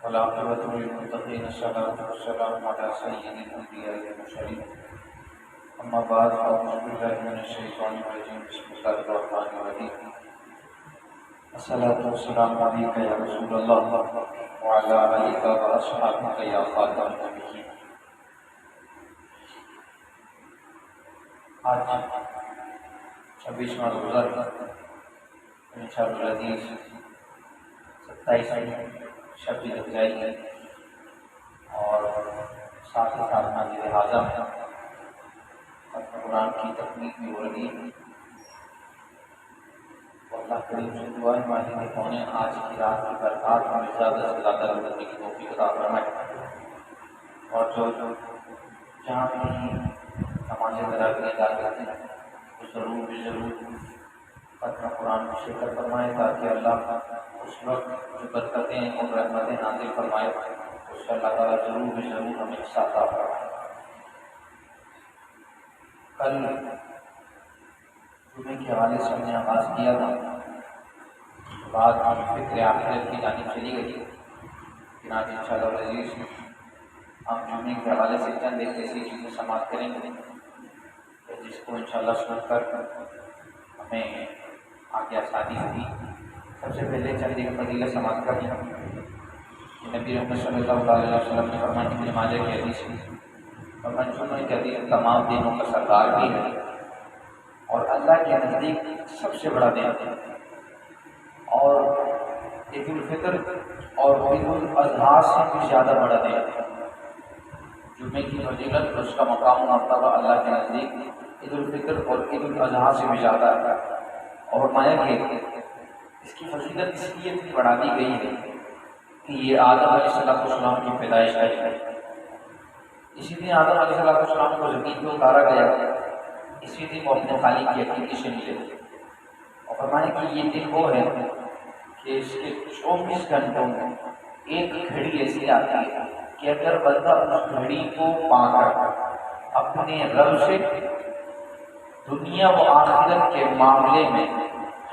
والعاقبۃ للمتقین الصلاۃ والسلام علی سید الانبیاء والمرسلین اما بعد فاعوذ باللہ من الشیطان الرجیم بسم اللہ الرحمن الرحیم الصلاۃ والسلام علیک یا رسول اللہ وعلی آلک واصحابک یا خاتم النبیین۔ آج 26واں روزہ انشاءاللہ العزیز 27 شب رضائی ہے اور ساتھ ہی ساتھ مسجد اعظم ہے اور قرآن کی تکمیل بھی ہو رہی ہے۔ اللہ کریم سے دعا ہے مالک کون آج کی رات کی برکات ہمیں زیادہ سے زیادہ لوٹنے کی توفیق عطا فرمائے، اور جو جہاں بھی نماز تراویح ادا کرتے ہیں وہ ضرور ختم قرآن میں شرکت فرمائے تاکہ اللہ اس وقت جو برکتیں اور رحمتیں نازل فرمائے اس سے اللہ تعالیٰ ضرور ہمیں حصہ عطا فرمائے۔ کل جمعے کے حوالے سے ہم نے آغاز کیا تھا، بعد ہم فکر آخرت کی جانب چلی گئی، لیکن آج انشاءاللہ العزیز ہم جمعے کے حوالے سے چند ایک ایسی چیزیں سماعت کریں گے جس کو انشاءاللہ سن کر ہمیں آگے آسانی ہوگی۔ سب سے پہلے چند ایک فضیلت سماعت کریں۔ نبی محمد صلی اللہ علیہ وسلم نے فرمایا ابن ماجہ کی حدیث فرمایا جمعہ کے دن تمام دنوں کا سردار بھی ہے اور اللہ کے نزدیک سب سے بڑا دن ہے، اور عید الفطر اور عید الاضحیٰ سے بھی زیادہ بڑا دن ہے۔ جمعے کی فضیلت اس کا مقام و مرتبہ اللہ کے نزدیک عید الفطر اور عید الاضحیٰ سے بھی زیادہ ہے، اور فرمایا کہ اس کی فضیلت اس لیے بھی بڑھا دی گئی ہے کہ یہ آدم علیہ السلام کی پیدائش کا دن ہے۔ اسی دن آدم علیہ السلام کو زمین پہ اتارا گیا، اسی دن وہ اپنے خالق کی حقیقت سے ملے، اور فرمایا کہ یہ دن وہ ہے کہ اس کے 24 گھنٹوں میں ایک گھڑی ایسی آتی ہے کہ اگر بندہ اس گھڑی کو پا کر اپنے رب سے دنیا و آخرت کے معاملے میں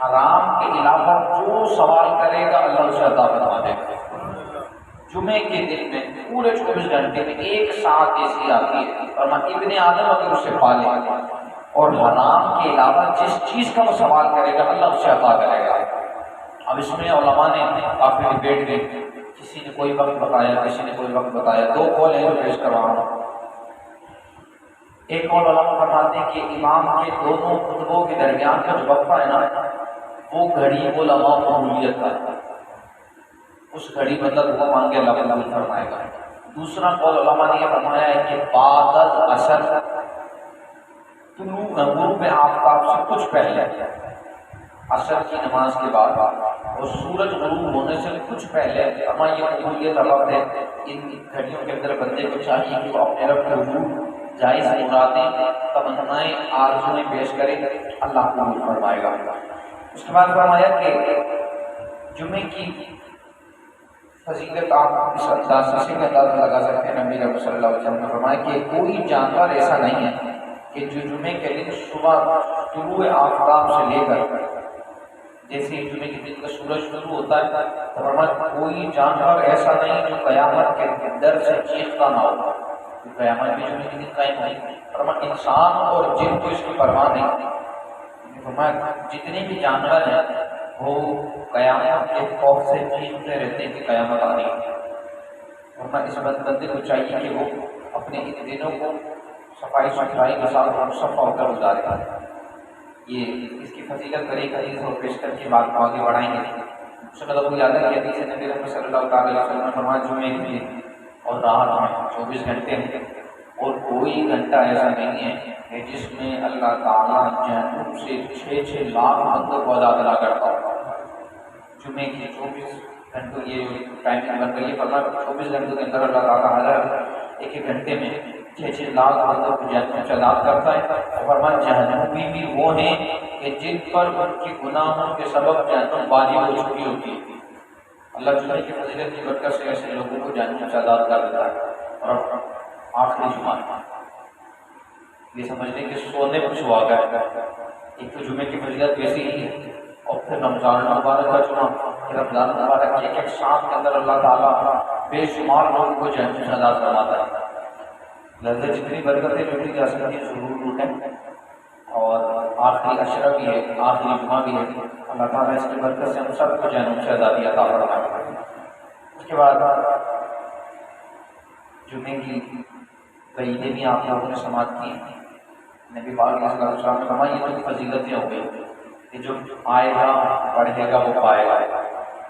حرام کے علاوہ جو سوال کرے گا اللہ اسے عطا فرما دے گا۔ جمعے کے دن میں پورے 24 گھنٹے میں ایک ساتھ ایسی آتی ہے اور ابن آدم اگر اسے پالے اور حرام کے علاوہ جس چیز کا وہ سوال کرے گا اللہ اسے عطا کرے گا۔ اب اس میں علماء نے کافی ڈبیٹ کی، کسی نے کوئی وقت بتایا، کسی نے کوئی وقت بتایا، دو قول ہیں جو پیش کروا رہا ہوں۔ ایک قول علماء فرماتے ہیں کہ امام کے دونوں خطبوں کے درمیان کا جو وقفہ ہے نا وہ گھڑی علماء قبولیت کا ہے، اس گھڑی مطلب وہ مانگے اللہ قبول فرمائے گا۔ دوسرا قول علماء نے یہ فرمایا ہے کہ بعد العصر طلوع غروب آفتاب سے کچھ پہلے، عصر کی نماز کے بعد اور سورج غروب ہونے سے کچھ پہلے، اما یہ قبولیت رب ہے۔ ان گھڑیوں کے اندر بندے کو چاہیے کہ وہ اپنے رب کے حضور جائز مرادیں تمنائیں آرزویں پیش کرے، اللہ قبول فرمائے گا۔ اس کے بعد فرمایا کہ جمعے کی فضیلت آپ اس انداز سے اندازہ لگا سکتے ہیں۔ نبی صلی اللہ علیہ وسلم نے فرمایا کہ کوئی جانور ایسا نہیں ہے کہ جو جمعے کے دن صبح طلوع آفتاب سے لے کر جیسے جمعے کے دن کا سورج شروع ہوتا ہے تو فرمایا کوئی جانور ایسا نہیں جو قیامت کے در سے چیختا نہ ہو، قیامت بھی جمعے کے دن قائم نہیں۔ فرمایا انسان اور جن کو اس کی پرواہ نہیں، فرمایا جتنے بھی جانور ہیں وہ قیامت کے خوف سے چیختے رہتے ہیں کہ قیامت آ رہی ہے۔ فرمایا اس بندے کو چاہیے کہ وہ اپنے ان دنوں کو صفائی ستھرائی کے ساتھ مصفا ہو کر گزارے۔ یہ اس کی فضیلت پر ایک حدیث اور پیش کر کے بات کو آگے بڑھائیں گے۔ اس سے مطلب یاد ہے کہ حدیث نبی صلی اللہ علیہ وسلم نے فرمایا جمعے کے دن اور رات میں 24 گھنٹے ہیں اور کوئی گھنٹہ ایسا نہیں ہے کہ جس میں اللہ تعالیٰ جہنم سے 6 لاکھ بندوں کو عذاب ادا کرتا ہو۔ جمعے کے 24 گھنٹوں یہ ٹائمنگ بن گئی ہے، فرمایا 24 گھنٹوں کے اندر اللہ تعالیٰ ہر ایک گھنٹے میں 6 لاکھ بندوں کو جہنم سے عذاب کرتا ہے، اور فرمایا جہنمی بھی وہ ہیں کہ جن پر ان کے گناہوں کے سبب جہنم واجب ہو چکی ہوتی ہے۔ اللہ جمعے کی فضیلت کی برکت سے ایسے لوگوں کو جہنم سے عذاب کر دیتا ہے۔ اور آخری جمعہ یہ سمجھنے کہ سونے پر سہاگا ہے، ایک تو جمعے کی فضیلت ویسی ہی ہے، اور پھر رمضان المبارک کا جمعہ، کہ رمضان المبارک کے ایک ایک شام کے اندر اللہ تعالیٰ بے شمار لوگوں کو جنت سے آزاد فرماتا ہے۔ لہذا جتنی برکتیں لوٹی جا سکتی ہیں ضرور لوٹیں، اور آخری عشرہ بھی ہے، آخری جمعہ بھی ہے، اللہ تعالیٰ اس کی برکت سے ہم سب کو جنت سے آزادی عطا فرمائے۔ اس کے بعد جمعے کی عیدیں بھی آپ لوگوں نے سماعت کی۔ نبی پاک علیہ السلام نے فرمایا یہ تو فضیلتیں ہو گئی کہ جو آئے گا پڑھے گا وہ پائے گا،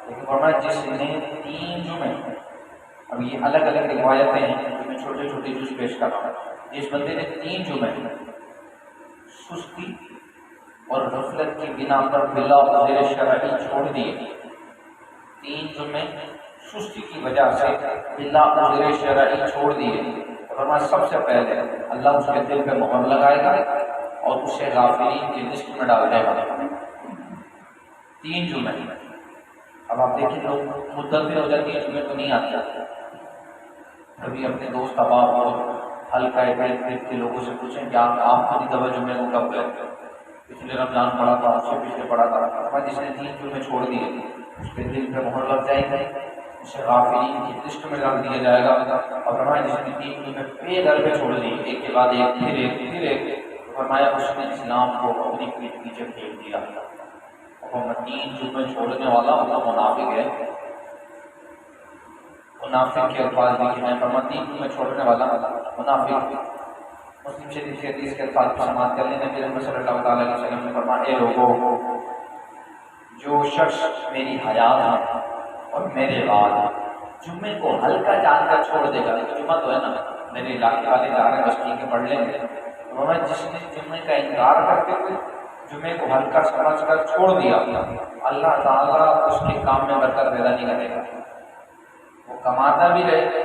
لیکن فرمایا جس نے 3 جمعے، اب یہ الگ الگ روایتیں ہیں جو میں چھوٹے چھوٹے جز پیش کر رہا ہوں، جس بندے نے 3 جمعے سستی اور غفلت کی بنا پر بلا زیر شرعی چھوڑ دیے، 3 جمعے سستی کی وجہ سے بلا زیر شرعی چھوڑ دیے، فرمایا سب سے پہلے اللہ اس کے دل پہ مہر لگائے گا اور اسے غافلین کی لسٹ میں ڈال دے گا۔ 3 جمعے، اب آپ دیکھیں لوگ مدت ہو جاتی ہے، جمعے تو نہیں آتے، کبھی اپنے دوست احباب اور ہلکا ایک کے لوگوں سے پوچھیں کہ آپ خود ہی دفعہ جمعے کو کب گئے؟ پچھلے رمضان پڑا تھا، اس سے پچھلے پڑا تھا، جس نے 3 جمعے چھوڑ دیے اس کے دل پہ مہر لگ جائے گی، اسے غافلین کی لسٹ میں ڈال دیا جائے گا۔ اور فرمایا جس نے 3 جمعے بے در پہ چھوڑ دی، ایک کے بعد ایک، پھر ایک، فرمایا اس نے اسلام کو اپنی پیٹھ پیچھے پھینک دیا۔ اور 3 جمعے چھوڑنے والا وہ منافق ہے، منافق کے الفاظ لکھے ہیں، فرمایا 3 جمعے چھوڑنے والا منافق۔ مسلم شریف کی حدیث کے الفاظ پر سماعت کر لیں، نبی رحمت صلی اللہ تعالیٰ علیہ وسلم نے فرمایا اے لوگو، جو شخص میری حیات ہے اور میرے بعد جمعے کو ہلکا جان کر چھوڑ دے گا، لیکن جمعہ تو ہے نا، میرے علاقے والے جا رہے ہیں بس ٹھیک ہے پڑھ لیں گے، انہوں نے جس نے جمعے کا انکار کرتے ہوئے جمعے کو ہلکا سمجھ کر چھوڑ دیا، اللہ تعالیٰ اس کے کام میں برکت پیدا نہیں کرے گا۔ وہ کماتا بھی رہے،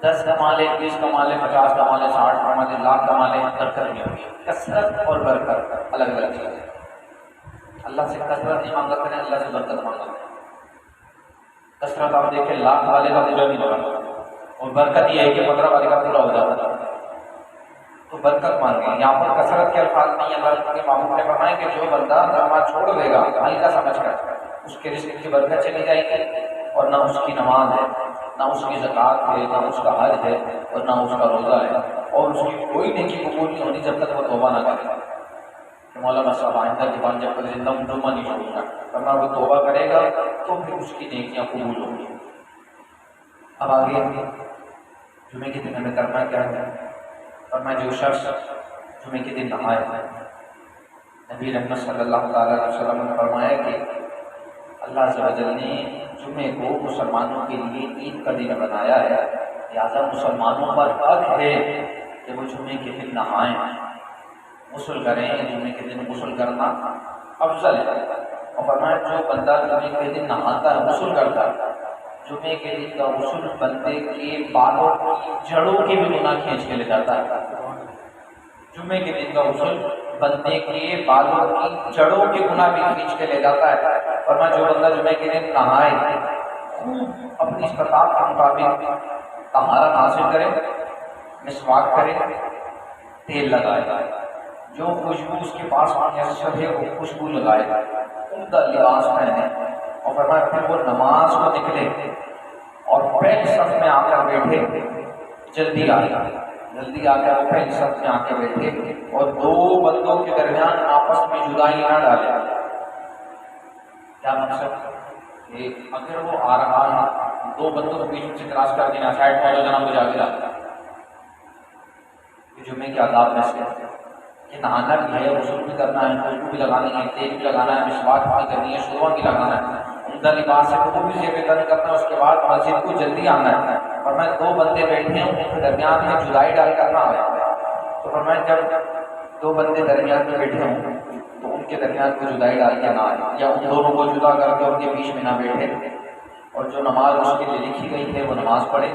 10 کما لے، 20 کما لے، 50 کما لے، 60 کما لے، لاکھ کما لے، برکت نہیں ہوگی۔ کثرت اور برکت الگ الگ چیز ہے۔ اللہ سے کثرت نہیں مانگا کریں، اللہ سے برکت مانگا کریں۔ کثرت آپ دیکھیں لاکھ والے کا پورا نہیں ہوگا، اور برکت یہ ہے کہ 15 والے کا پورا ہو جاتا ہے، تو برکت مانگیں۔ یہاں پر کثرت کے الفاظ نہیں، اللہ کے محبوب نے فرمایا کہ جو بندہ نماز چھوڑ دے گا ہلکا سمجھ کر، اس کے رزق کی برکت چلی جائے گی، اور نہ اس کی نماز ہے، نہ اس کی زکوٰۃ ہے، نہ اس کا حج ہے، اور نہ اس کا روزہ ہے، اور اس کی کوئی نیکی قبول نہیں ہونی جب تک وہ توبہ نہ کرے۔ مولانا صاحب آئندہ کی بات جب زندہ جمعہ نہیں چھوڑوں گا، ورنہ وہ توبہ کرے گا تو پھر اس کی نیکیاں قبول ہوں گی۔ اب آگے جمعے کے دن ہمیں کرنا کیا ہے؟ فرمایا جو شخص جمعے کے دن نہائے، نبی رحمت صلی اللہ تعالیٰ علیہ وسلم نے فرمایا کہ اللہ عز و جل نے جمعے کو مسلمانوں کے لیے عید کا دن بنایا ہے، لہٰذا مسلمانوں پر حق ہے کہ وہ جمعے کے دن نہائیں، غسل کریں۔ جمعے کے دن غسل کرنا افضل ہے، اور فرمایا جو بندہ جمعے کے دن نہاتا ہے، غسل کرتا ہے، جمعے کے دن کا غسل بندے کے بالوں کی جڑوں کے بھی گناہ کھینچ کے لے جاتا ہے۔ جمعے کے دن کا غسل بندے کے بالوں کی جڑوں کے گناہ بھی کھینچ کے لے جاتا ہے۔ فرمایا جو بندہ جمعے کے دن نہائے، خوب اپنی استطاعت کے مطابق طہارت حاصل کرے، مسواک کرے، تیل لگائے، جو خوشبو اس کے پاس میسر ہے وہ خوشبو لگائے، عمدہ لباس پہنے، اور فرمایا پھر وہ نماز کو نکلے اور پہلی صف میں آ کر بیٹھے، جلدی آ کر وہ پہلی صف میں آ کے بیٹھے، اور 2 بندوں کے درمیان آپس میں جدائی نہ ڈالے۔ کیا مقصد؟ کہ اگر وہ آ رہا ہے 2 بندوں کو بیچ میں سے کراس کر دینا، سائڈ پہ جانا، مجھے آگے لاتا، یہ جمعے کے آداب میں سے کہ نہانا بھی ہے، غسل بھی کرنا ہے، خوشبو بھی لگانی ہے، تیل بھی لگانا ہے، مسواک بھی کرنی ہے، سرما بھی لگانا ہے، عمدہ لباس ہے وہ بھی زیب تن کرنا ہے، اس کے بعد مسجد کو جلدی آنا ہے۔ فرمایا 2 بندے بیٹھے ہیں، ان کے درمیان میں جدائی ڈال کرنا ہے، تو فرمایا جب 2 بندے درمیان میں بیٹھے ہوں تو ان کے درمیان کو جدائی ڈال کے نہ آئے، یا ان دونوں کو جدا کر کے ان کے بیچ میں نہ بیٹھے، اور جو نماز اس کے لیے لکھی گئی ہے وہ نماز پڑھے،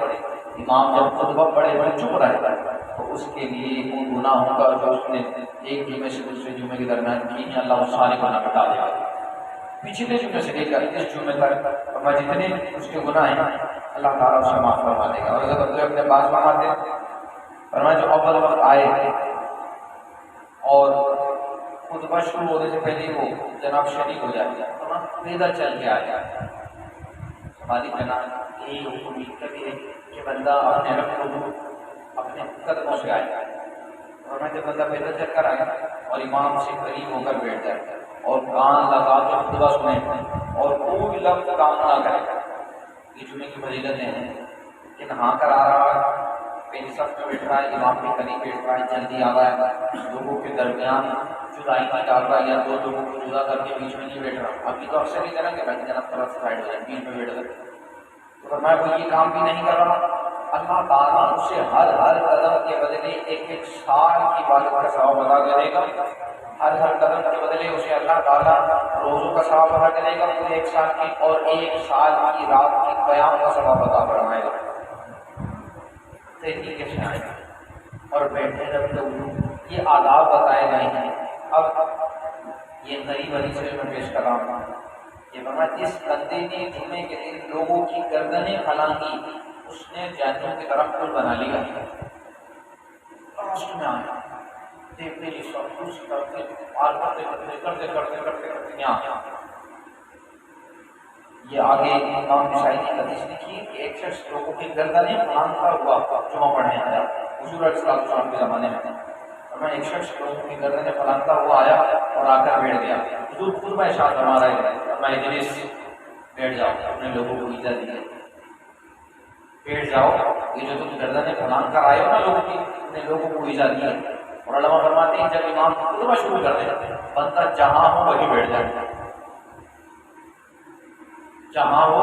امام جب خطبہ پڑھے وہ چپ رہے، تو اس کے لیے ان گناہوں کا جو اس نے ایک جمعے سے دوسرے جمعے کے درمیان کی ہیں، اللہ اس سارے گناہ مٹا دے گا، پچھلے جمعے سے لے کر اس جمعے تک، اور جتنے اس کے گناہ ہیں اللہ تعالیٰ اسے معاف فرما دے گا۔ اور اگر اپنے پاس فرماتے ہیں، فرمایا جو اول وقت آئے اور خطبہ شروع ہونے سے پہلے وہ جناب شریک ہو جائے، پیدل چل کے آئے، مالک جناب یہی حکم کبھی ہے کہ بندہ اپنے رب کو اپنے قدموں سے آئے، اور میں جب بندہ پیدل چل کر آئے اور امام سے قریب ہو کر بیٹھ جائے اور کان لگا کے خطبہ سنیں اور کوئی لفظ کام نہ کرے، یہ جمعے کی فضیلتیں ہیں کہ نہا کر آ رہا ہے، پہلی صف میں بیٹھ رہا ہے، امام کے قریب بیٹھ رہا ہے، جلدی آ رہا ہے، لوگوں کے درمیان جدائی نہیں ڈال رہا ہے یا دو لوگوں کو جدا کر کے بیچ میں نہیں بیٹھ رہا۔ ابھی تو اکثر ہی کریں کہ بھائی جناب طرف سے سائڈ ہو جائے، بیچ میں بیٹھ کر، تو فرمایا کوئی یہ کام بھی نہیں کر رہا، اللہ تعالیٰ اسے ہر قدم کے بدلے ایک سال کی عبادت کا ثواب ادا کرے گا، ہر قدم کے بدلے اسے اللہ تعالیٰ روزوں کا ثواب ادا کرے گا پورے ایک سال کی، اور ایک سال کی رات کی قیام کا ثواب ادا فرمائے گا۔ طریقے سے آئے گا اور بیٹھے جب لوگ یہ آداب بتائے گئے ہیں۔ اب یہ نئی بنی سے میں پیش کر رہا ہوں، یہ فرمایا جس بندے نے جمعے کے دن لوگوں کی گردنیں پھلانگی اس نے جہنم کی طرف پل بنا لیا۔ میں آیا دیکھتے ہی سب کچھ کرتے پار کرتے یہاں یہ آگے امام نسائی نے حدیث لکھی کہ ایک شخص لوگوں کی گردنیں پھلانگتا ہوا جمعہ پڑھنے آیا حضور علیہ السلام کے زمانے میں، اور میں ایک شخص لوگوں کی گردنیں پھلانگتا ہوا آیا اور آ کر بیٹھ گیا۔ حضور خود میں ارشاد فرما رہے ہیں میں اجلس بیٹھ جاؤ، اپنے لوگوں کو اجازت دی بیٹھ جاؤ، یہ جو تم گردنیں پھلانگ کر آئے ہو نا لوگوں کی، اپنے لوگوں کو اجازت دی۔ اور علماء فرماتے ہیں جب امام خطبہ شروع کر دے بندہ جہاں ہو وہیں بیٹھ جائے، جہاں ہو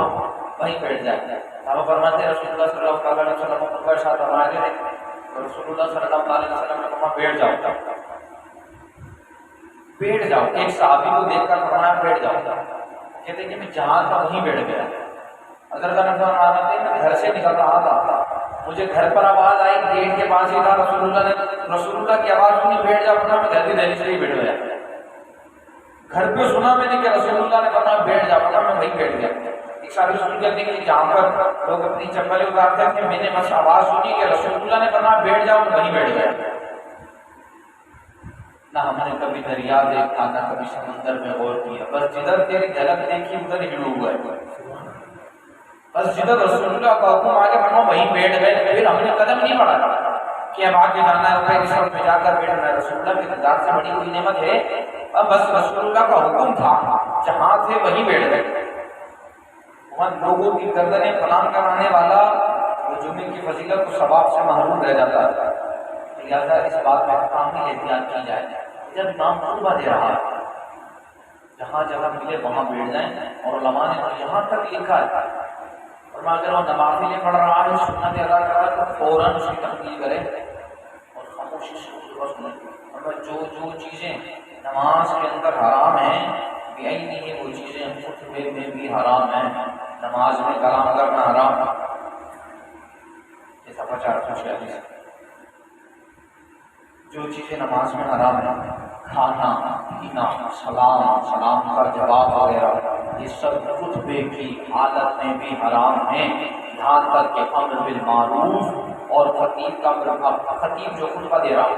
وہیں بیٹھ جائے۔ آپ فرماتے ہیں رسول اللہ صلی اللہ علیہ وسلم خطبہ ارشاد فرما رہے تھے، رسول اللہ صلی اللہ علیہ وسلم نے فرمایا بیٹھ جاؤ، بیٹھ جاؤ۔ ایک صحابی کو دیکھ کر فرمایا بیٹھ جاؤ، کہتے ہیں کہ میں جہاں تھا وہیں بیٹھ گیا۔ اگر میں گھر سے نکل رہا تھا، مجھے گھر پر آواز آئی، گیٹ کے پاس ہی تھا، رسول اللہ کی آواز سنی بیٹھ جاؤ، اپنا میں گھر کی دہلیز سے ہی بیٹھ گیا۔ گھر پہ سنا میں نے کہ رسول اللہ نے فرمایا بیٹھ جاؤ، اپنا میں وہیں بیٹھ گیا۔ ایک صحابی سن کہتے ہیں کہ جہاں پر لوگ اپنی چپلیں اتارتے تھے میں نے بس آواز سنی کہ رسول اللہ نے فرمایا بیٹھ جاؤ، میں وہیں بیٹھ گیا۔ نہ ہم نے کبھی دریا دیکھا نہ کبھی سمندر میں غور کیا، بس جدھر تیری جھلک دیکھی ادھر ہی ڈوب گئے، بس جدھر رسول اللہ کا حکم آگے بڑھنا وہیں بیٹھ گئے۔ پھر ہم نے قدم نہیں بڑھا کہ اب آگے جانا ہے روپے کی سڑک پہ جا کر بیٹھنا ہے، رسول اللہ کی ذات سے بڑی کوئی نعمت ہے؟ اب بس رسول اللہ کا حکم تھا، جہاں تھے وہیں بیٹھ گئے۔ لوگوں کی گردنیں پھلانگ کرانے والا وہ جمعے کی فضیلت و ثواب سے محروم رہ جاتا ہے۔ لہٰذا اس بات میں کامل احتیاط کی جائے، جب امام خطبہ دے رہا ہے جہاں جگہ ملے وہاں بیٹھ جائیں، اور علماء نے یہاں تک لکھا ہے اور اگر وہ نوافلیں پڑھ رہا ہے سنت ادا کر رہا ہے تو فوراً اس کی تقدیر کرے اور خاموشی سے خطبہ سنیں۔ اور جو چیزیں نماز کے اندر حرام ہیں یہی نہیں ہے، وہ چیزیں خطبے میں بھی حرام ہیں۔ نماز میں کلام کرنا حرام، یہ صفحہ 446۔ جو چیزیں نماز میں حرام ہیں، کھانا پینا، سلام کا جواب وغیرہ، یہ سب خطبے کی حالت میں بھی حرام ہیں، یہاں تک کہ امر بالمعروف اور خطیب جو خطبہ دے رہا ہے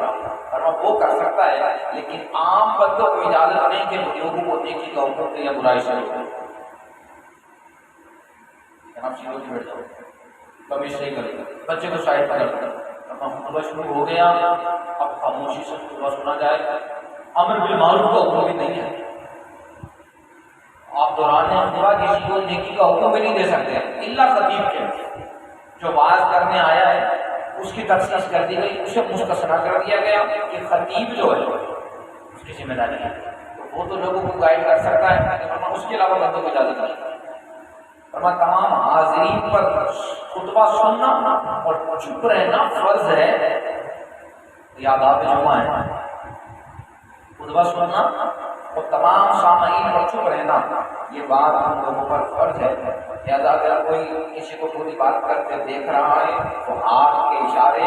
اور وہ کر سکتا ہے، لیکن عام بندوں کو اجازت نہیں کہ لوگوں کو دیکھی تو حکم دے یا برائی سے روکے۔ جناب سیدھو کی بیٹھ جاؤ، کبھی صحیح کرے گا، بچے کو سائڈ پر رکھو۔ خطبہ شروع ہو گیا، اب خاموشی سے خطبہ سنا جائے، امر بالمعروف کا حکم بھی نہیں ہے۔ آپ دوران خطبہ کسی کو نیکی کا حکم بھی نہیں دے سکتے الا خطیب کے، جو واعظ کرنے آیا ہے اس کی تخصیص کر دی گئی، اسے مستثنیٰ کر دیا گیا کہ خطیب جو ہے اس کی ذمہ داری ہے، تو وہ تو لوگوں کو گائیڈ کر سکتا ہے، اس کے علاوہ بندوں کو اجازت نہیں۔ تمام حاضرین پر خطبہ سننا اور چپ رہنا فرض ہے، یہ آداب جمعہ ہے۔ خطبہ سننا اور تمام سامعین پر چپ رہنا یہ بات ہم لوگوں پر فرض ہے۔ لہٰذا اگر کوئی کسی کو پوری بات کرتے دیکھ رہا ہے تو ہاتھ کے اشارے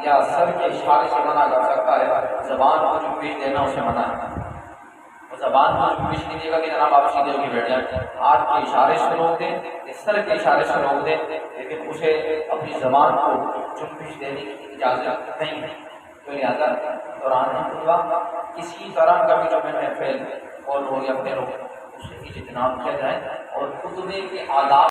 یا سر کے اشارے سے منع کر سکتا ہے، زبان کو جنبش دینا اسے منع ہے۔ زبان کو جنبش نہیں دے گا کہ جناب آپ سیدھے ہو کے بیٹھ جائیں، ہاتھ کے اشارے سے روک دیں، سر کے اشارے سے روک دیں، لیکن اسے اپنی زبان کو جنبش دینے کی اجازت نہیں ہے۔ تو لہٰذا دوران خطبہ کسی طرح کا بھی جو میں محفل اور ہو یا پھر ہو اسے اجتناب کیا جائے اور خطبے کے آداب